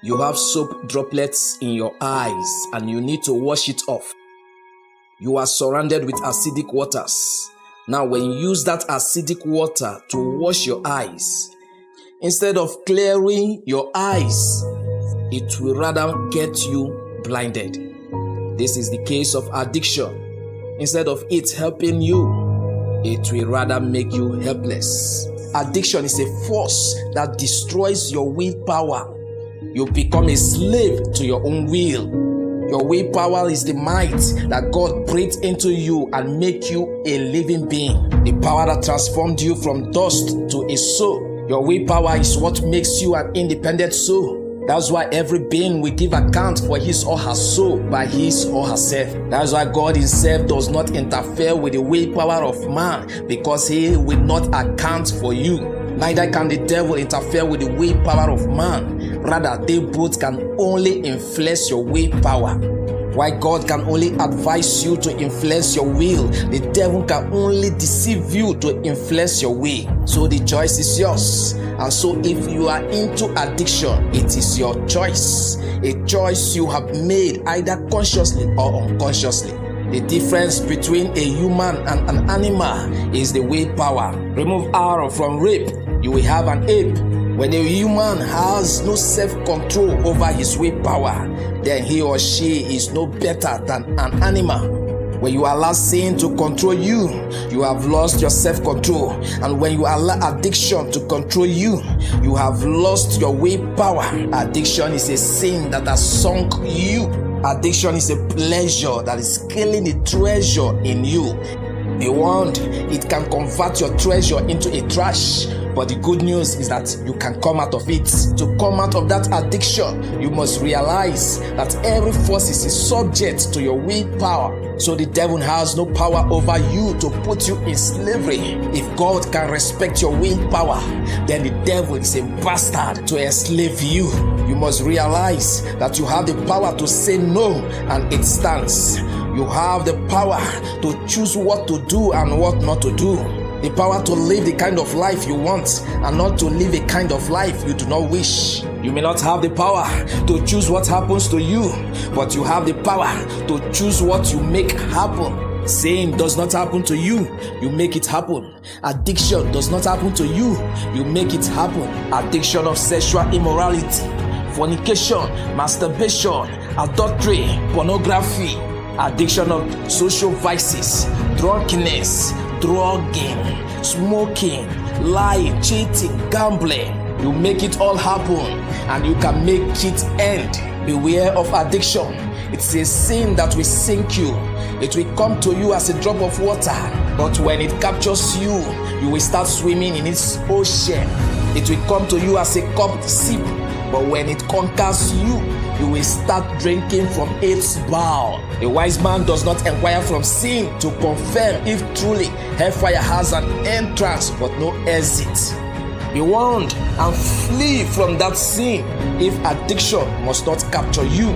You have soap droplets in your eyes and you need to wash it off. You are surrounded with acidic waters. Now, when you use that acidic water to wash your eyes, instead of clearing your eyes, it will rather get you blinded. This is the case of addiction. Instead of it helping you, it will rather make you helpless. Addiction is a force that destroys your willpower. You become a slave to your own will. Your willpower is the might that God breathed into you and make you a living being. The power that transformed you from dust to a soul. Your willpower is what makes you an independent soul. That's why every being will give account for his or her soul by his or herself. That's why God himself does not interfere with the willpower of man, because he will not account for you. Neither can the devil interfere with the willpower of man. Rather, they both can only influence your willpower. While God can only advise you to influence your will, the devil can only deceive you to influence your will. So the choice is yours. And so if you are into addiction, it is your choice. A choice you have made either consciously or unconsciously. The difference between a human and an animal is the willpower. Remove arrow from rape, you will have an ape. When a human has no self-control over his willpower, then he or she is no better than an animal. When you allow sin to control you, you have lost your self-control. And when you allow addiction to control you, you have lost your willpower. Addiction is a sin that has sunk you. Addiction is a pleasure that is killing the treasure in you. Be warned, it can convert your treasure into a trash. But the good news is that you can come out of it. To come out of that addiction, you must realize that every force is subject to your willpower. So the devil has no power over you to put you in slavery. If God can respect your willpower, then the devil is a bastard to enslave you. You must realize that you have the power to say no, and it stands. You have the power to choose what to do and what not to do. The power to live the kind of life you want and not to live a kind of life you do not wish. You may not have the power to choose what happens to you, but you have the power to choose what you make happen. Sin does not happen to you, you make it happen. Addiction does not happen to you, you make it happen. Addiction of sexual immorality, fornication, masturbation, adultery, pornography, addiction of social vices, drunkenness, drugging, smoking, lying, cheating, gambling. You make it all happen and you can make it end. Beware of addiction. It's a sin that will sink you. It will come to you as a drop of water, but when it captures you, you will start swimming in its ocean. It will come to you as a cupped sip, but when it conquers you, you will start drinking from its bowl. A wise man does not inquire from sin to confirm if truly hellfire has an entrance but no exit. Be warned and flee from that sin if addiction must not capture you.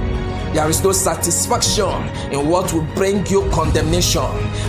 There is no satisfaction in what will bring you condemnation.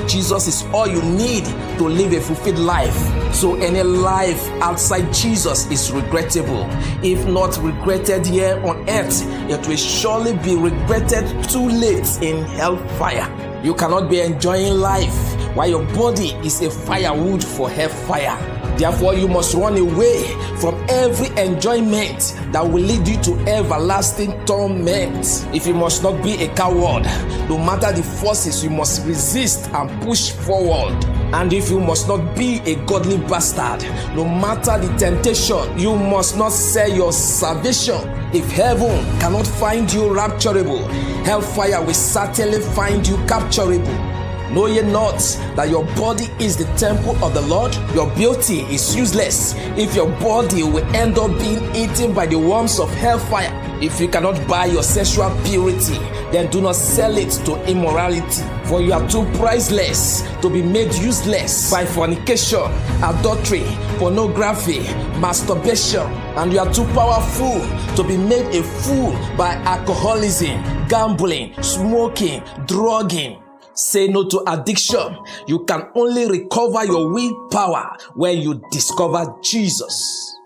Jesus is all you need to live a fulfilled life. So any life outside Jesus is regrettable. If not regretted here on earth, it will surely be regretted too late in hellfire. You cannot be enjoying life while your body is a firewood for hellfire. Therefore, you must run away from every enjoyment that will lead you to everlasting torment. If you must not be a coward, no matter the forces, you must resist and push forward. And if you must not be a godly bastard, no matter the temptation, you must not sell your salvation. If heaven cannot find you rapturable, hellfire will certainly find you capturable. Know ye not that your body is the temple of the Lord? Your beauty is useless if your body will end up being eaten by the worms of hellfire. If you cannot buy your sexual purity, then do not sell it to immorality. For you are too priceless to be made useless by fornication, adultery, pornography, masturbation. And you are too powerful to be made a fool by alcoholism, gambling, smoking, drugging. Say no to addiction. You can only recover your willpower when you discover Jesus.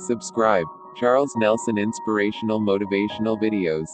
Subscribe. Charles Nelson Inspirational Motivational Videos.